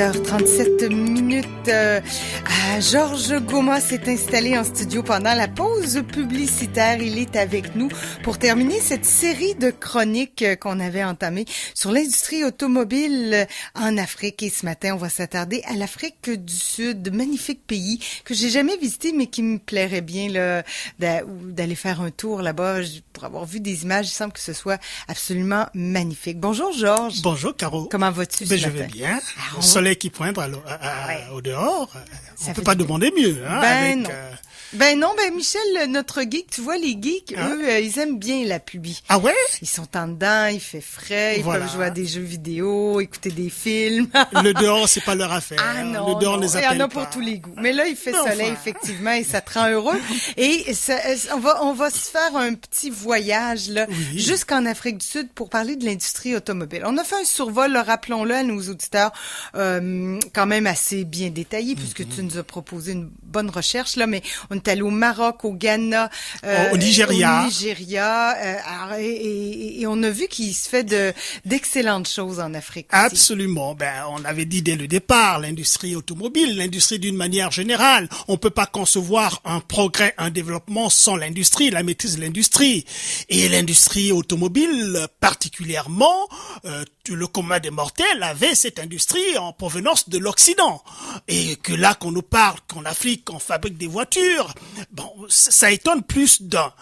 8h37. Georges Goma s'est installé en studio pendant la pause publicitaire. Il est avec nous pour terminer cette série de chroniques qu'on avait entamées sur l'industrie automobile en Afrique. Et ce matin, on va s'attarder à l'Afrique du Sud, magnifique pays que j'ai jamais visité, mais qui me plairait bien là, d'aller faire un tour là-bas. Pour avoir vu des images, il semble que ce soit absolument magnifique. Bonjour Georges. Bonjour Caro. Comment vas-tu ce je matin? vais bien. Le soleil qui pointe au dehors. On peut pas du demander mieux. Hein, non. Michel, notre geek, tu vois, les geeks, eux, ils aiment bien la pluie. Ah ouais? Ils sont en dedans, il fait frais, ils peuvent jouer à des jeux vidéo, écouter des films. Le dehors, c'est pas leur affaire. Ah non, le dehors non. les appelle il y en a pas. pour tous les goûts. Mais là, il fait soleil, effectivement, et ça te rend heureux. Et on va se faire un petit voyage là, jusqu'en Afrique du Sud pour parler de l'industrie automobile. On a fait un survol, là, rappelons-le à nos auditeurs, quand même assez bien détaillé, puisque tu nous as proposé une bonne recherche, là, mais on est allé au Maroc, au Ghana, au Nigeria. Et on a vu qu'il se fait d'excellentes choses en Afrique aussi. Absolument. On avait dit dès le départ, l'industrie automobile, l'industrie d'une manière générale. On peut pas concevoir un progrès, un développement sans l'industrie, la maîtrise de l'industrie. Et l'industrie automobile, particulièrement, le commun des mortels avait cette industrie en provenance de l'Occident. Et que là, qu'on nous parle qu'en Afrique, on fabrique des voitures, ça étonne plus d'un.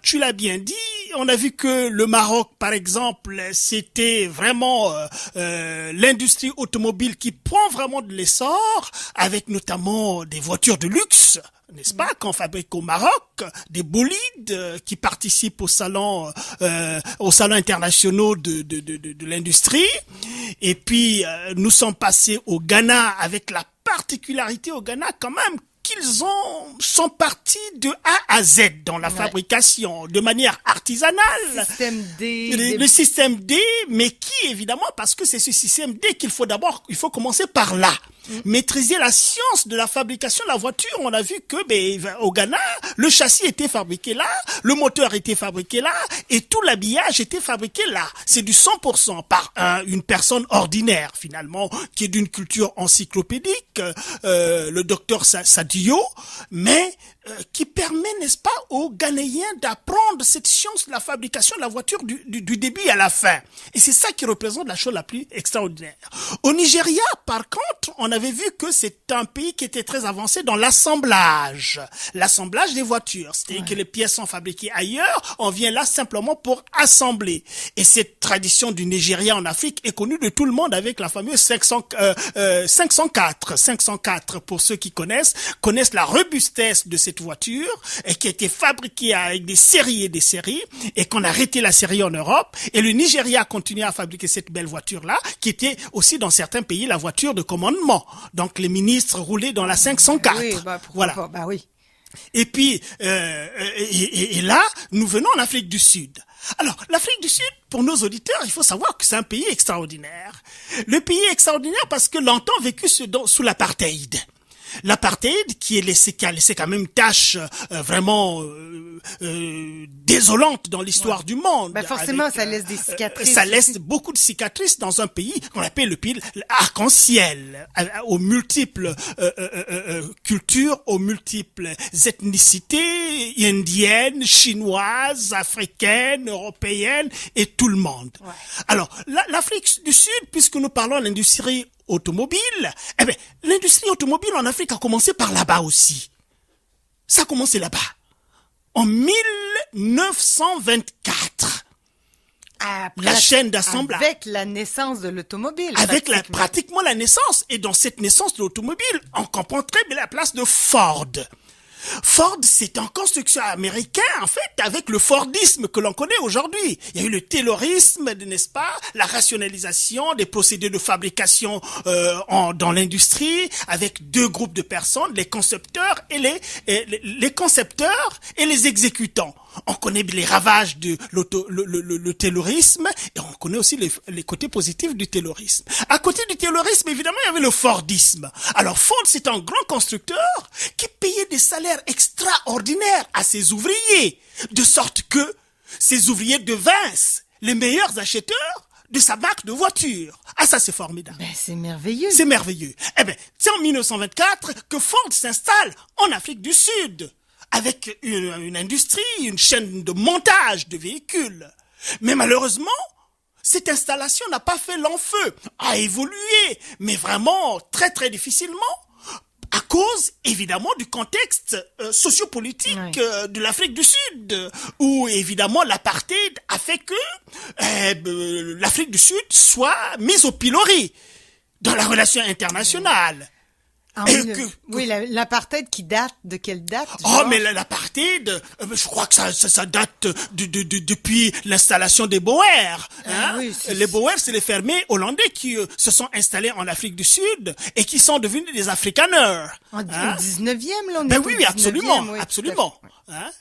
Tu l'as bien dit, on a vu que le Maroc, par exemple, c'était vraiment l'industrie automobile qui prend vraiment de l'essor, avec notamment des voitures de luxe, n'est-ce pas, qu'on fabrique au Maroc, des bolides qui participent aux salons internationaux de l'industrie. Et puis, nous sommes passés au Ghana avec la particularité au Ghana quand même qu'ils sont partis de A à Z dans la fabrication, de manière artisanale. Le système D, mais qui, évidemment, parce que c'est ce système D qu'il faut commencer par là. Maîtriser la science de la fabrication de la voiture. On a vu que, au Ghana, le châssis était fabriqué là, le moteur était fabriqué là, et tout l'habillage était fabriqué là. C'est du 100% par une personne ordinaire, finalement, qui est d'une culture encyclopédique, le docteur Sadio, mais qui permet, n'est-ce pas, aux Ghanéens d'apprendre cette science de la fabrication de la voiture du début à la fin. Et c'est ça qui représente la chose la plus extraordinaire. Au Nigeria, par contre, on avait vu que c'est un pays qui était très avancé dans l'assemblage des voitures. C'est-à-dire que les pièces sont fabriquées ailleurs, on vient là simplement pour assembler. Et cette tradition du Nigeria en Afrique est connue de tout le monde avec la fameuse 504. 504, pour ceux qui connaissent la robustesse de cette voiture et qui a été fabriquée avec des séries et des séries et qu'on a arrêté la série en Europe et le Nigeria a continué à fabriquer cette belle voiture-là qui était aussi dans certains pays la voiture de commandement. Donc les ministres roulaient dans la 504. Oui, pourquoi pas? Oui. Et puis et là, nous venons en Afrique du Sud. Alors, l'Afrique du Sud, pour nos auditeurs, il faut savoir que c'est un pays extraordinaire. Le pays est extraordinaire parce que longtemps vécu sous l'apartheid. L'apartheid qui a laissé quand même une tâche vraiment désolante dans l'histoire du monde. Forcément, ça laisse des cicatrices. Ça laisse beaucoup de cicatrices dans un pays qu'on appelle le pays arc-en-ciel, aux multiples cultures, aux multiples ethnicités indiennes, chinoises, africaines, européennes et tout le monde. Ouais. Alors, l'Afrique du Sud, puisque nous parlons de l'industrie automobile, l'industrie automobile en Afrique a commencé par là-bas aussi. Ça a commencé là-bas. En 1924. La chaîne d'assemblage. Avec la naissance de l'automobile. Avec pratiquement la naissance. Et dans cette naissance de l'automobile, on comprend très bien la place de Ford. Ford, c'est un constructeur américain, en fait, avec le Fordisme que l'on connaît aujourd'hui. Il y a eu le taylorisme, n'est-ce pas, la rationalisation des procédés de fabrication dans l'industrie, avec deux groupes de personnes, les concepteurs et les concepteurs et les exécutants. On connaît les ravages de le taylorisme et on connaît aussi les côtés positifs du taylorisme. À côté du taylorisme, évidemment, il y avait le Fordisme. Alors Ford, c'est un grand constructeur qui payait des salaires extraordinaires à ses ouvriers, de sorte que ces ouvriers devinssent les meilleurs acheteurs de sa marque de voiture. Ah, ça, c'est formidable. Ben, c'est merveilleux. C'est merveilleux. Eh ben, c'est en 1924 que Ford s'installe en Afrique du Sud avec une industrie, une chaîne de montage de véhicules. Mais malheureusement, cette installation n'a pas fait long feu, a évolué, mais vraiment très très difficilement, à cause évidemment du contexte sociopolitique de l'Afrique du Sud, où évidemment l'apartheid a fait que l'Afrique du Sud soit mise au pilori dans la relation internationale. Oui, l'apartheid qui date de quelle date? Oh, mais l'apartheid, je crois que ça date depuis l'installation des Boers. Hein? Oui, les Boers, c'est les fermiers hollandais qui se sont installés en Afrique du Sud et qui sont devenus des Afrikaners. Au 19e, là, on est oui, absolument, oui, absolument. Hein?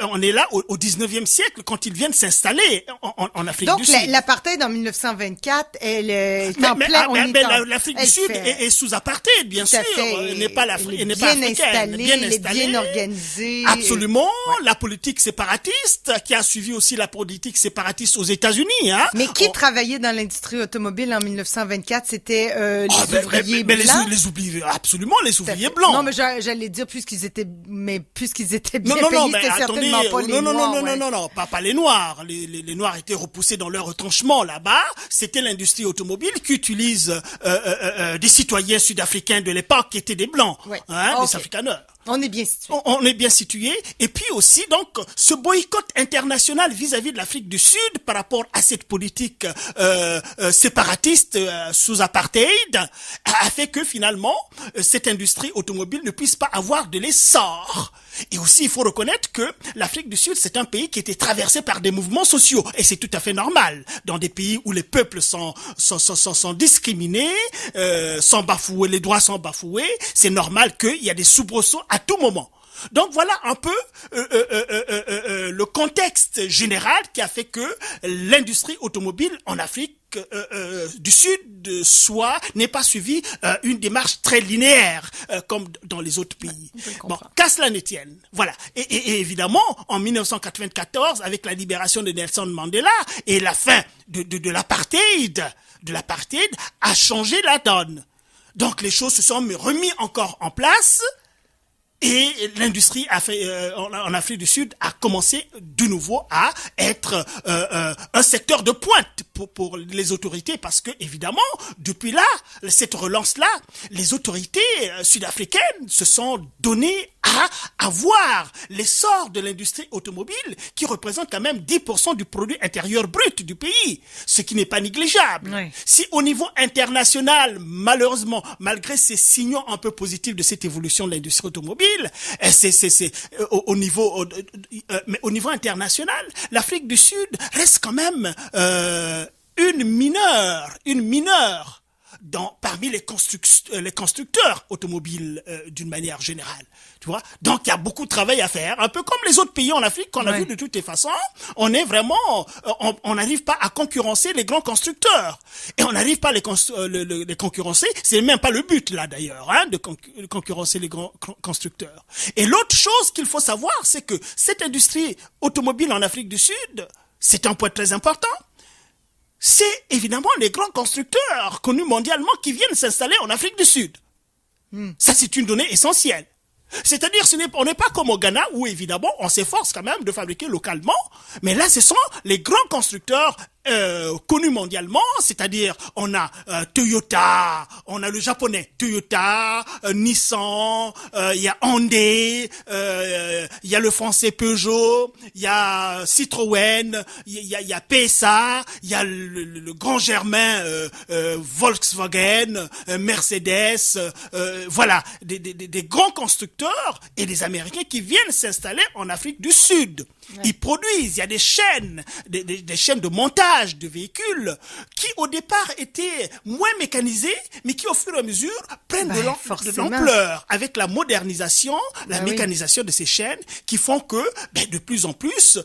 On est là au 19e siècle quand ils viennent s'installer en Afrique du Sud. Donc l'apartheid en 1924, elle est en plein. L'Afrique du Sud est sous apartheid, bien sûr. Elle n'est pas l'Afrique, n'est pas africaine, bien installée, bien organisée. Absolument. La politique séparatiste qui a suivi aussi la politique séparatiste aux États-Unis. Hein. Mais qui travaillait dans l'industrie automobile en 1924? C'était les ouvriers blancs. Les ouvriers, absolument, les ouvriers blancs. Non, mais j'allais dire puisqu'ils étaient bien payés. Attendez, non, pas les Noirs. Les Noirs étaient repoussés dans leur retranchement là-bas. C'était l'industrie automobile qui utilise des citoyens sud-africains de l'époque qui étaient des Blancs, des Afrikaners. On est bien situé. On est bien situé. Et puis aussi, donc, ce boycott international vis-à-vis de l'Afrique du Sud par rapport à cette politique séparatiste sous apartheid a fait que finalement, cette industrie automobile ne puisse pas avoir de l'essor. Et aussi, il faut reconnaître que l'Afrique du Sud, c'est un pays qui était traversé par des mouvements sociaux. Et c'est tout à fait normal. Dans des pays où les peuples sont discriminés, sont bafoués, les droits sont bafoués, c'est normal qu'il y a des soubresauts à tout moment. Donc voilà un peu le contexte général qui a fait que l'industrie automobile en Afrique du Sud n'ait pas suivi une démarche très linéaire comme dans les autres pays. Bon, qu'à cela ne tienne. Voilà. Et évidemment, en 1994, avec la libération de Nelson Mandela et la fin de l'apartheid, a changé la donne. Donc les choses se sont remises encore en place. Et l'industrie en Afrique du Sud a commencé de nouveau à être un secteur de pointe pour les autorités parce que évidemment depuis là cette relance là les autorités sud-africaines se sont données à avoir l'essor de l'industrie automobile qui représente quand même 10% du produit intérieur brut du pays, ce qui n'est pas négligeable. Oui. Si au niveau international, malheureusement, malgré ces signaux un peu positifs de cette évolution de l'industrie automobile, au niveau international, l'Afrique du Sud reste quand même une mineure parmi les constructeurs automobiles d'une manière générale. Tu vois? Donc il y a beaucoup de travail à faire, un peu comme les autres pays en Afrique qu'on a vu de toutes les façons. On est vraiment, on n'arrive pas à concurrencer les grands constructeurs et on n'arrive pas à les concurrencer. C'est même pas le but là d'ailleurs, de concurrencer les grands constructeurs. Et l'autre chose qu'il faut savoir, c'est que cette industrie automobile en Afrique du Sud, c'est un point très important. C'est évidemment les grands constructeurs connus mondialement qui viennent s'installer en Afrique du Sud. Ça, c'est une donnée essentielle. C'est-à-dire, on n'est pas comme au Ghana où, évidemment, on s'efforce quand même de fabriquer localement. Mais là, ce sont les grands constructeurs connus mondialement, c'est-à-dire on a Toyota, on a le japonais Toyota, Nissan, il y a Hyundai, il y a le français Peugeot, il y a Citroën, il y a PSA, il y a le grand germain Volkswagen, Mercedes, voilà, des grands constructeurs et des Américains qui viennent s'installer en Afrique du Sud. Ouais. Ils produisent, il y a des chaînes, des chaînes de montage de véhicules qui au départ étaient moins mécanisées, mais qui au fur et à mesure prennent de l'ampleur avec la modernisation, la mécanisation de ces chaînes qui font que de plus en plus,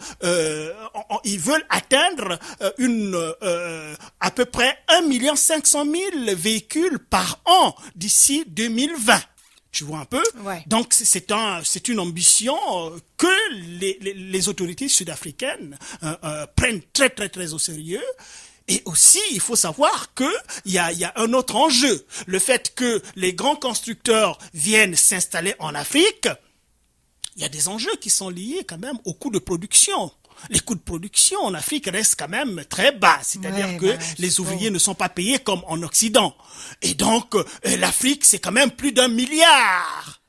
ils veulent atteindre à peu près 1,5 million véhicules par an d'ici 2020. Tu vois un peu? Ouais. Donc, c'est une ambition que les autorités sud-africaines prennent très, très, très au sérieux. Et aussi, il faut savoir que il y a un autre enjeu. Le fait que les grands constructeurs viennent s'installer en Afrique, il y a des enjeux qui sont liés quand même aux coûts de production. Les coûts de production en Afrique restent quand même très bas, c'est-à-dire que les ouvriers ne sont pas payés comme en Occident. Et donc, l'Afrique, c'est quand même plus d'un milliard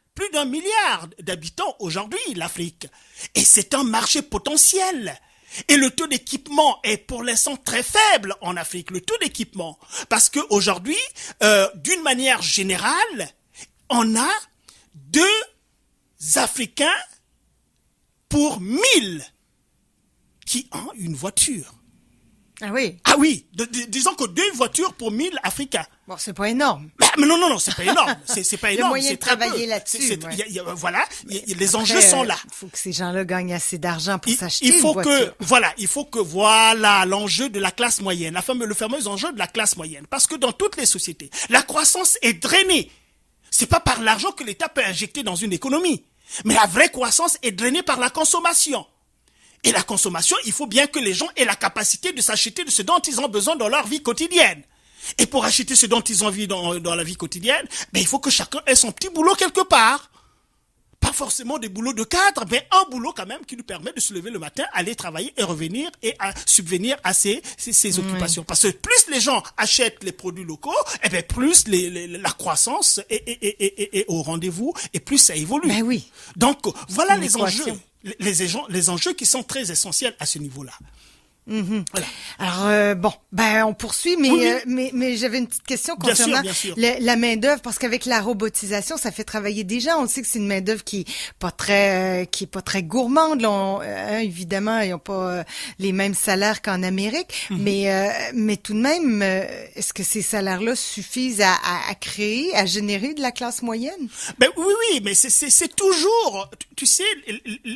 d'habitants aujourd'hui, l'Afrique. Et c'est un marché potentiel. Et le taux d'équipement est pour l'instant très faible en Afrique, le taux d'équipement. Parce qu'aujourd'hui, d'une manière générale, on a 2 Africains pour 1000 qui ont une voiture. Ah oui? Ah oui, disons que 2 voitures pour 1000 Africains. Bon, c'est pas énorme. Mais non, c'est pas énorme. C'est pas énorme. Il y a moyen de travailler là-dessus. Voilà, les enjeux sont là. Il faut que ces gens-là gagnent assez d'argent pour s'acheter une voiture. Il faut que l'enjeu de la classe moyenne, le fameux enjeu de la classe moyenne. Parce que dans toutes les sociétés, la croissance est drainée. C'est pas par l'argent que l'État peut injecter dans une économie. Mais la vraie croissance est drainée par la consommation. Et la consommation, il faut bien que les gens aient la capacité de s'acheter de ce dont ils ont besoin dans leur vie quotidienne. Et pour acheter ce dont ils ont envie dans la vie quotidienne, il faut que chacun ait son petit boulot quelque part. Pas forcément des boulots de cadre, mais un boulot quand même qui lui permet de se lever le matin, aller travailler et revenir et à subvenir à ses occupations. Parce que plus les gens achètent les produits locaux, plus la croissance est au rendez-vous et plus ça évolue. Ben oui. Donc voilà les enjeux. Les enjeux qui sont très essentiels à ce niveau-là. Voilà. Alors on poursuit, mais j'avais une petite question concernant bien sûr. La main d'œuvre, parce qu'avec la robotisation, ça fait travailler des gens. On sait que c'est une main d'œuvre qui est pas très gourmande. Là, évidemment, ils ont pas les mêmes salaires qu'en Amérique, mais tout de même, est-ce que ces salaires-là suffisent à créer, à générer de la classe moyenne? Oui, mais c'est toujours, tu sais,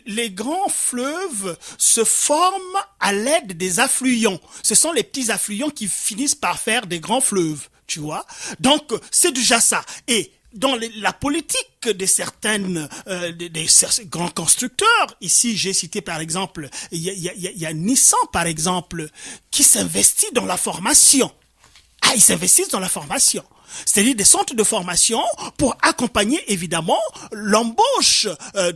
les grands fleuves se forment à l'aide des affluents. Ce sont les petits affluents qui finissent par faire des grands fleuves, tu vois. Donc, c'est déjà ça. Et dans la politique de certaines des grands constructeurs, ici j'ai cité par exemple, il y a Nissan par exemple, qui s'investit dans la formation. Ils s'investissent dans la formation. C'est-à-dire des centres de formation pour accompagner évidemment l'embauche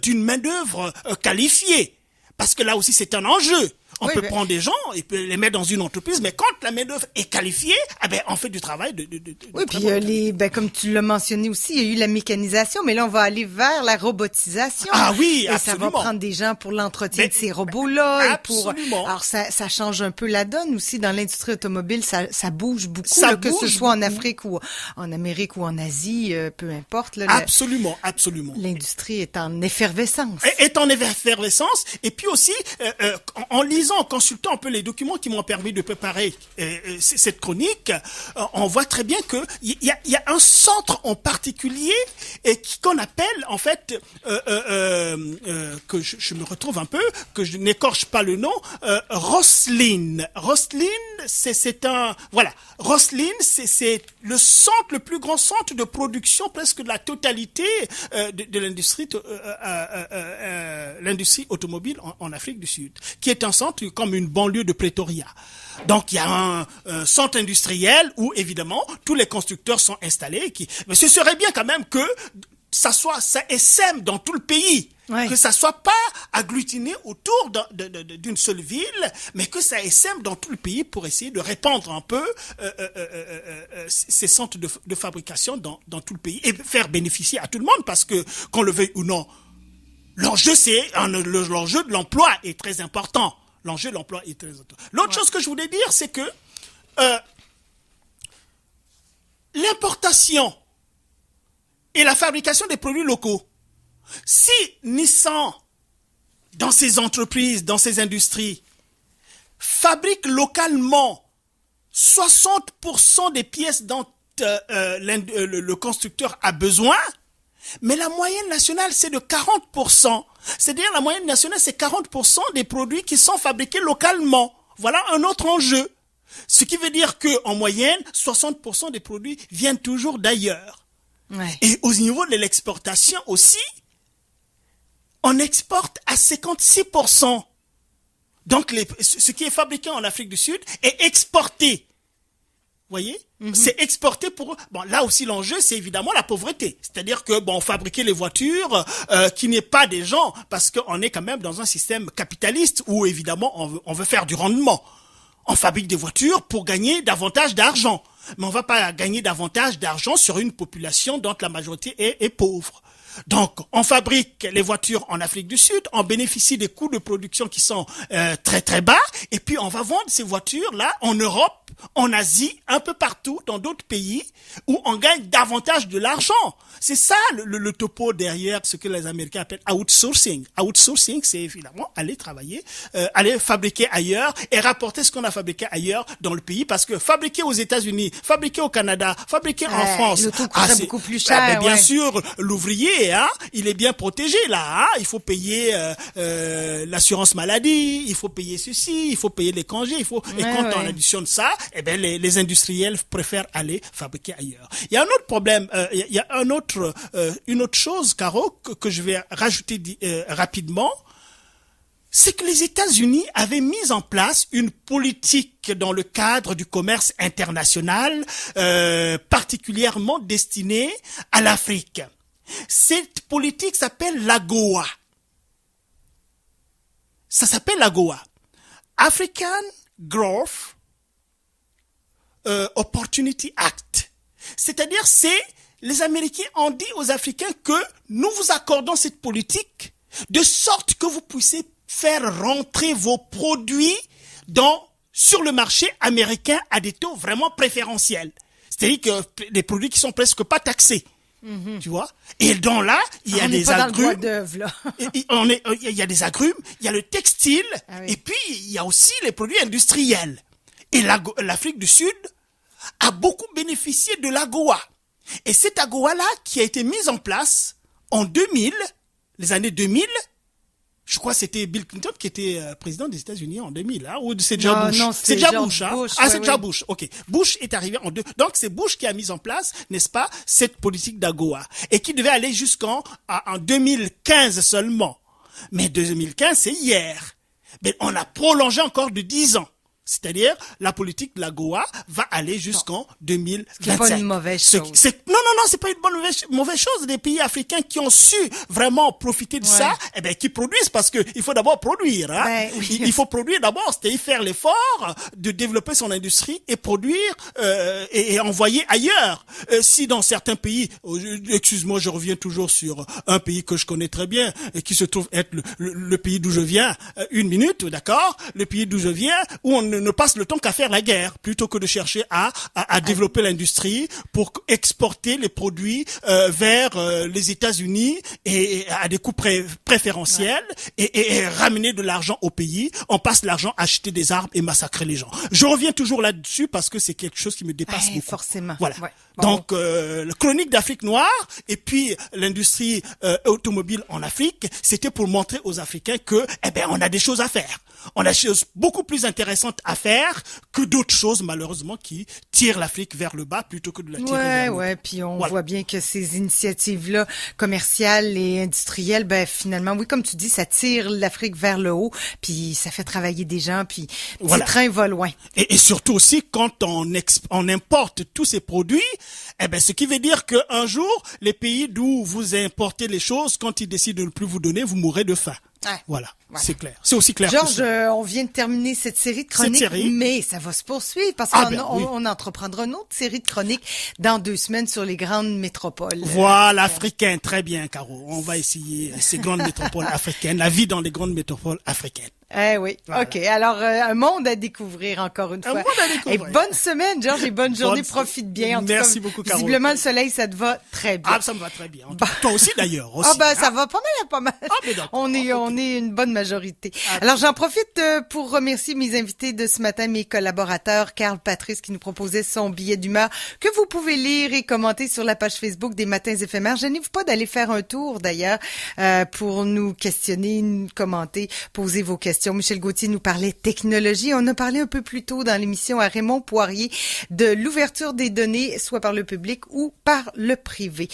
d'une main-d'œuvre qualifiée. Parce que là aussi c'est un enjeu. On peut prendre des gens et les mettre dans une entreprise, mais quand la main-d'œuvre est qualifiée, on fait du travail de oui, puis comme tu l'as mentionné aussi, il y a eu la mécanisation, mais là on va aller vers la robotisation. Ah oui, et absolument. Ça va prendre des gens pour l'entretien de ces robots-là. Absolument. Alors ça change un peu la donne aussi dans l'industrie automobile, ça bouge beaucoup, que ce soit en Afrique ou en Amérique ou en Asie, peu importe. Là, absolument. L'industrie est en effervescence. Est en effervescence, et puis aussi en lisant, en consultant un peu les documents qui m'ont permis de préparer cette chronique, on voit très bien que il y a un centre en particulier qu'on appelle en fait que je me retrouve un peu, que je n'écorche pas le nom, Roslin. Roslin, c'est le centre, le plus grand centre de production presque de la totalité de l'industrie automobile en Afrique du Sud, qui est un centre comme une banlieue de Pretoria. Donc il y a un centre industriel où évidemment tous les constructeurs sont installés. Mais ce serait bien quand même que ça essaime dans tout le pays. Ouais. Que ça soit pas agglutiné autour d'une seule ville, mais que ça essaime dans tout le pays pour essayer de répandre un peu ces centres de fabrication dans tout le pays et faire bénéficier à tout le monde, parce que qu'on le veuille ou non, l'enjeu de l'emploi est très important. L'enjeu de l'emploi est très important. L'autre chose que je voulais dire, c'est que l'importation et la fabrication des produits locaux, si Nissan, dans ses entreprises, dans ses industries, fabrique localement 60% des pièces dont le constructeur a besoin, mais la moyenne nationale, c'est de 40%. C'est-à-dire la moyenne nationale, c'est 40% des produits qui sont fabriqués localement. Voilà un autre enjeu. Ce qui veut dire que en moyenne, 60% des produits viennent toujours d'ailleurs. Ouais. Et au niveau de l'exportation aussi, on exporte à 56%. Donc, ce qui est fabriqué en Afrique du Sud est exporté. Voyez, c'est exporté pour eux. Bon, là aussi l'enjeu, c'est évidemment la pauvreté. C'est-à-dire que bon, fabriquer les voitures qui n'est pas des gens, parce qu'on est quand même dans un système capitaliste où évidemment on veut faire du rendement. On fabrique des voitures pour gagner davantage d'argent, mais on va pas gagner davantage d'argent sur une population dont la majorité est pauvre. Donc, on fabrique les voitures en Afrique du Sud, on bénéficie des coûts de production qui sont très très bas, et puis on va vendre ces voitures-là en Europe, en Asie, un peu partout, dans d'autres pays, où on gagne davantage de l'argent. C'est ça le topo derrière ce que les Américains appellent outsourcing. Outsourcing, c'est évidemment aller travailler, aller fabriquer ailleurs et rapporter ce qu'on a fabriqué ailleurs dans le pays, parce que fabriquer aux États-Unis, fabriquer au Canada, fabriquer en France, le tout coûterait beaucoup plus cher. Bien sûr, l'ouvrier, il est bien protégé là. Il faut payer l'assurance maladie, il faut payer ceci, il faut payer les congés, quand on additionne ça, les industriels préfèrent aller fabriquer ailleurs. Il y a un autre problème, il y a une autre chose, Caro, que je vais rajouter rapidement. C'est que les États-Unis avaient mis en place une politique dans le cadre du commerce international, particulièrement destinée à l'Afrique. Cette politique s'appelle l'AGOA. Ça s'appelle l'AGOA. African Growth Opportunity Act. C'est-à-dire, les Américains ont dit aux Africains que nous vous accordons cette politique de sorte que vous puissiez faire rentrer vos produits sur le marché américain à des taux vraiment préférentiels. C'est-à-dire que des produits qui sont presque pas taxés. Tu vois? Et donc là, il y a des agrumes. Il y a des agrumes, il y a le textile, et puis il y a aussi les produits industriels. Et l'Afrique du Sud a beaucoup bénéficié de l'AGOA. Et cette AGOA-là, qui a été mise en place en 2000, les années 2000, je crois que c'était Bill Clinton qui était président des États-Unis en 2000, ou c'est déjà Bush? Non, c'est déjà Bush, c'est déjà Bush. Ok. Bush est arrivé en 2000. Donc c'est Bush qui a mis en place, n'est-ce pas, cette politique d'AGOA, et qui devait aller en 2015 seulement. Mais 2015, c'est hier. Mais on a prolongé encore de 10 ans. C'est-à-dire, la politique de l'AGOA va aller jusqu'en 2025. C'est pas une mauvaise chose. Non, c'est pas une mauvaise chose. Des pays africains qui ont su vraiment profiter de ça, qui produisent, parce que il faut d'abord produire, Oui. Il faut produire d'abord, c'est-à-dire faire l'effort de développer son industrie et produire, et envoyer ailleurs. Si dans certains pays, excuse-moi, je reviens toujours sur un pays que je connais très bien, et qui se trouve être le pays d'où je viens, une minute, d'accord? Le pays d'où je viens, où on ne passe le temps qu'à faire la guerre, plutôt que de chercher à développer l'industrie pour exporter les produits vers les États-Unis et à des coûts préférentiels et ramener de l'argent au pays. On passe l'argent à acheter des armes et massacrer les gens. Je reviens toujours là-dessus parce que c'est quelque chose qui me dépasse beaucoup. Forcément. Voilà. Ouais. Donc, la chronique d'Afrique noire et puis l'industrie automobile en Afrique, c'était pour montrer aux Africains que, on a des choses à faire. On a des choses beaucoup plus intéressantes à faire que d'autres choses, malheureusement, qui tirent l'Afrique vers le bas plutôt que de la tirer vers le haut. Puis on voit bien que ces initiatives-là, commerciales et industrielles, finalement, oui, comme tu dis, ça tire l'Afrique vers le haut, puis ça fait travailler des gens, puis le train va loin. Et surtout aussi, quand on importe tous ces produits, ce qui veut dire qu'un jour, les pays d'où vous importez les choses, quand ils décident de ne plus vous donner, vous mourrez de faim. Voilà, c'est clair. C'est aussi clair. Georges, on vient de terminer cette série de chroniques, mais ça va se poursuivre parce qu'on entreprendra une autre série de chroniques dans 2 semaines sur les grandes métropoles. Voilà, africaines, très bien, Caro. On va essayer ces grandes métropoles africaines, la vie dans les grandes métropoles africaines. Oui. Voilà. OK. Alors, un monde à découvrir encore une fois. Un monde à découvrir. Et bonne semaine, Georges, et bonne journée. Profite bien. Merci beaucoup, Caro. Visiblement, le soleil, ça te va très bien. Ça me va très bien. Toi aussi, d'ailleurs. Ça va pas mal. On est une bonne majorité. Alors, j'en profite pour remercier mes invités de ce matin, mes collaborateurs, Carl Patrice, qui nous proposait son billet d'humeur, que vous pouvez lire et commenter sur la page Facebook des Matins éphémères. Gênez-vous pas d'aller faire un tour, d'ailleurs, pour nous questionner, nous commenter, poser vos questions. Michel Gauthier nous parlait technologie. On a parlé un peu plus tôt dans l'émission à Raymond Poirier de l'ouverture des données, soit par le public ou par le privé.